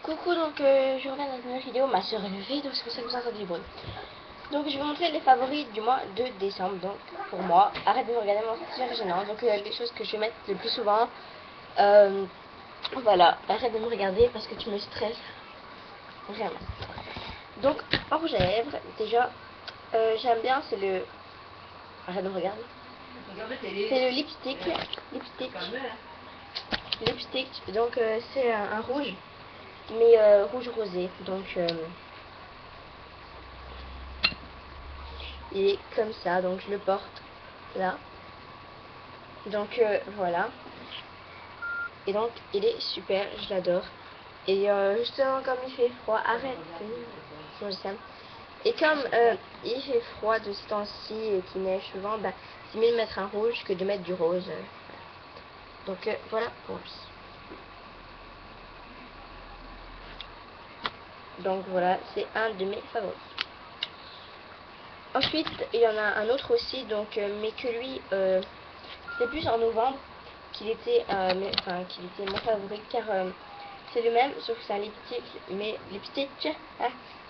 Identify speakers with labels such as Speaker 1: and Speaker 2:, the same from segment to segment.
Speaker 1: Coucou, donc je reviens dans une nouvelle vidéo. Ma soeur est levée, donc c'est pour ça que vous entendez du bruit. Donc je vais montrer les favoris du mois de décembre. Donc pour moi, arrête de me regarder, mon c'est gênant. Donc les choses que je vais mettre le plus souvent. Voilà, arrête de me regarder parce que tu me stresses vraiment. Donc en rouge à lèvres, déjà j'aime bien, c'est le... Arrête de me regarder. C'est le lipstick. Donc c'est un rouge, mais rouge rosé. Donc il est comme ça, donc je le porte là. Donc voilà. Et donc il est super, je l'adore. Et justement comme il fait froid, arrête. Et comme il fait froid de ce temps-ci et qu'il neige souvent, bah, c'est mieux de mettre un rouge que de mettre du rose. Donc voilà pour lui. Donc voilà, c'est un de mes favoris. Ensuite, il y en a un autre aussi, donc mais que lui, c'est plus en novembre qu'il était, qu'il était mon favori, car c'est le même, sauf que c'est un lipstick, mais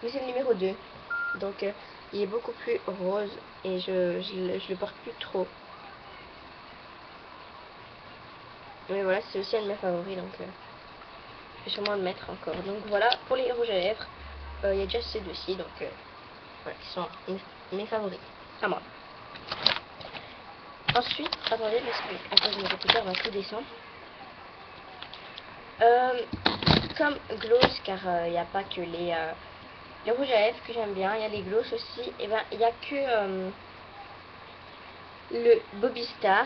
Speaker 1: c'est le numéro 2. Donc il est beaucoup plus rose et je le porte plus trop. Mais voilà, c'est aussi un de mes favoris, donc je vais sûrement le mettre encore. Donc voilà, pour les rouges à lèvres, il y a déjà ces deux-ci, donc voilà, qui sont mes favoris, à moi. Ensuite, attendez, parce que à cause de mes écouteurs, on va tout descendre. Comme gloss, car il n'y a pas que les rouges à lèvres que j'aime bien, il y a les gloss aussi. Et ben il n'y a que le Bobby Star,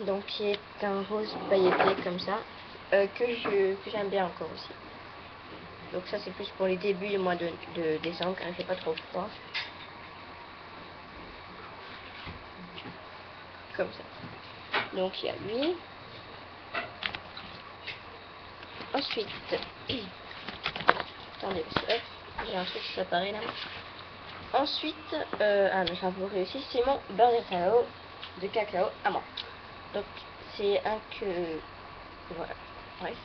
Speaker 1: donc qui est un rose pailleté comme ça, que j'aime bien encore aussi. Donc ça c'est plus pour les débuts du mois de décembre, car il fait pas trop froid. Comme ça. Donc il y a lui. Ensuite, attendez, parce que j'ai un truc préparé là. Ensuite, mes favoris aussi, c'est mon beurre de cacao à moi. Donc c'est un que... Voilà, bref.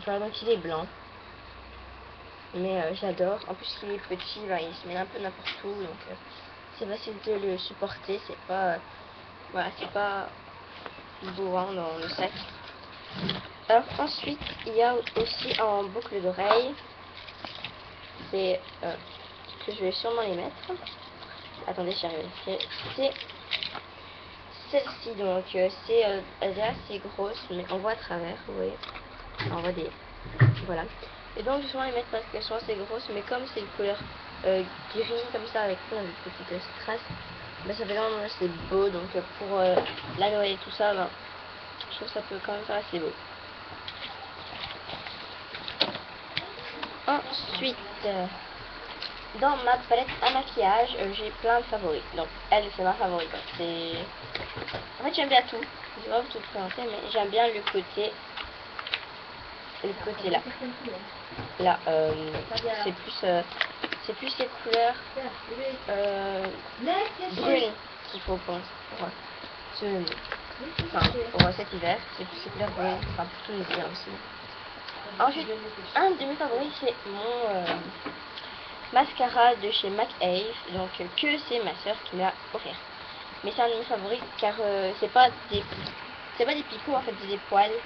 Speaker 1: Voilà, donc il est blanc. Mais j'adore. En plus il est petit, ben, il se met un peu n'importe où. Donc c'est facile de le supporter. C'est pas... voilà, c'est pas bourrant dans le sac. Alors ensuite, il y a aussi en boucle d'oreille. C'est que je vais sûrement les mettre. Attendez, j'y arrive. C'est celle-ci, donc c'est elle est assez grosse, mais on voit à travers, vous voyez. On voit des... Voilà. Et donc je vais sûrement les mettre parce qu'elles sont assez grosses, mais comme c'est une couleur gris comme ça avec plein de petites strass, bah, ça fait vraiment assez beau. Donc pour la Noël et tout ça, bah, je trouve que ça peut quand même faire assez beau. Ensuite, dans ma palette à maquillage, j'ai plein de favoris. Donc elle, c'est ma favorite. C'est... En fait, j'aime bien tout. Je vais pas vous tout présenter, mais j'aime bien le côté là. Là, c'est plus les couleurs brunes qu'il faut pour cet hiver. C'est plus ces couleurs brunes, enfin pour tout l'hiver aussi. Ensuite, un de mes favoris, c'est mon mascara de chez MAC Ave, donc que c'est ma soeur qui me l'a offert. Mais c'est un de mes favoris car c'est pas des picots, en fait, c'est des poils.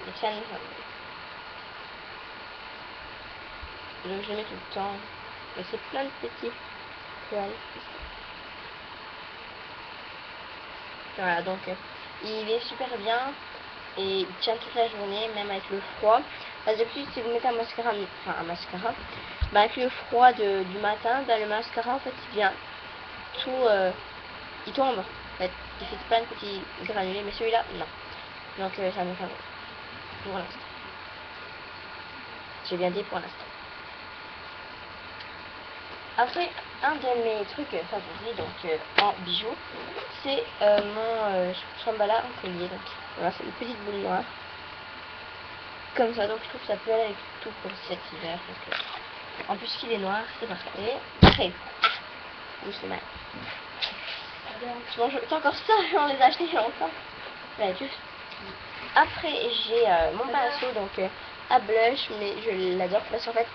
Speaker 1: Donc c'est un de mes favoris. Donc je le mets tout le temps. Et c'est plein de petits poils. Voilà, donc il est super bien et il tient toute la journée, même avec le froid. Parce que d'habitude, si vous mettez un mascara, bah, avec le froid du matin, bah, le mascara en fait il vient tout, il tombe en fait, il fait plein de petits granulés, mais celui-là non. Donc ça me fait pour l'instant. J'ai bien dit pour l'instant. Après, un de mes trucs favoris, donc en bijoux, c'est mon Shambhala en collier. Donc voilà, c'est une petite boule noire. Comme ça, donc je trouve que ça peut aller avec tout pour cet hiver. Donc, en plus qu'il est noir, c'est parfait. Après, doucement. C'est encore ça, on les a achetés il y a longtemps. Ouais, juste. Après, j'ai mon pinceau, donc à blush, mais je l'adore parce qu'en fait,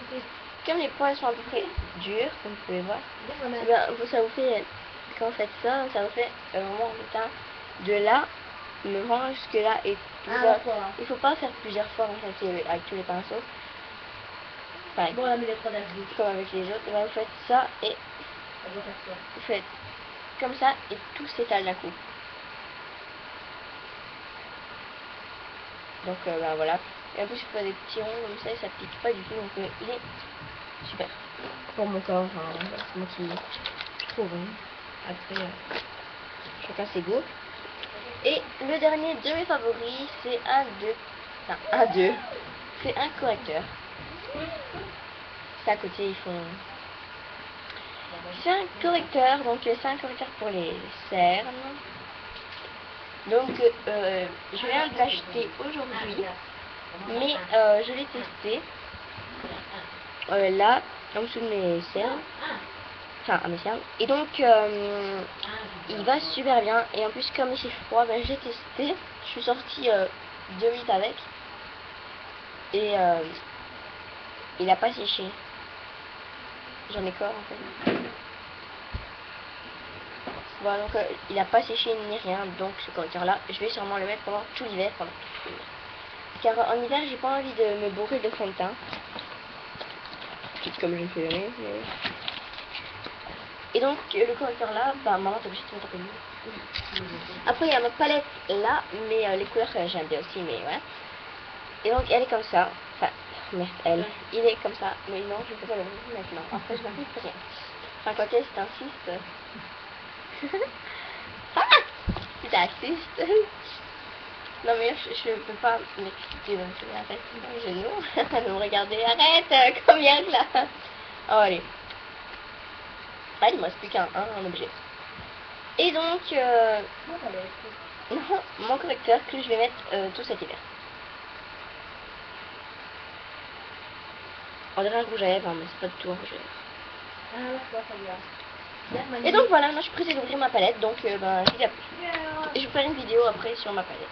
Speaker 1: comme les poils sont à peu près durs, comme vous pouvez voir, eh bien, ça vous fait, quand vous faites ça, ça vous fait vraiment un teint de là, me rend jusque là et tout ça. Il faut pas faire plusieurs fois en fait avec tous les pinceaux. Enfin, bon, comme avec les autres, ben, vous faites ça et vous faites comme ça et tout s'étale d'un coup. Donc ben voilà. Et en plus, je fais des petits ronds comme ça et ça pique pas du tout. Donc il est super. Pour mon corps, enfin, c'est moi qui trouve. Hein. Après, chacun ses goûts. Et le dernier de mes favoris, c'est un 2. C'est un correcteur. C'est à côté, ils font. C'est un correcteur, donc c'est un correcteur pour les cernes. Donc je viens de l'acheter aujourd'hui, mais je l'ai testé là, en dessous de mes cernes, enfin à mes cernes, et donc il va super bien, et en plus comme il fait froid, ben, j'ai testé, je suis sortie 2 minutes avec, et il a pas séché, j'en ai corps en fait. Voilà, donc il a pas séché ni rien, donc ce correcteur là, je vais sûrement le mettre pendant tout l'hiver, car en hiver j'ai pas envie de me bourrer de fond de teint, comme je le fais jamais. Mais... Et donc le correcteur là, bah maman t'es obligée de mettre un peu mieux. Après il y a ma palette là, mais les couleurs j'aime bien aussi, mais ouais. Et donc elle est comme ça, enfin merde, il est comme ça, mais non je ne peux pas le mettre maintenant, après je n'arrive plus rien. Enfin quoi que c'est un cyste. Ah, c'est un cyste. Non mais je peux pas m'expliquer, donc arrête mes genoux de me regarder, arrête, combien là. Oh allez. Ah, il me reste plus qu'un objet. Et donc, non, mon correcteur que je vais mettre tout cet hiver. On dirait un rouge à lèvres, hein, mais c'est pas du tout un rouge à lèvres. Et donc voilà, moi je suis pressée d'ouvrir ma palette, donc ben, je vous dis à plus. Et je vous ferai une vidéo après sur ma palette.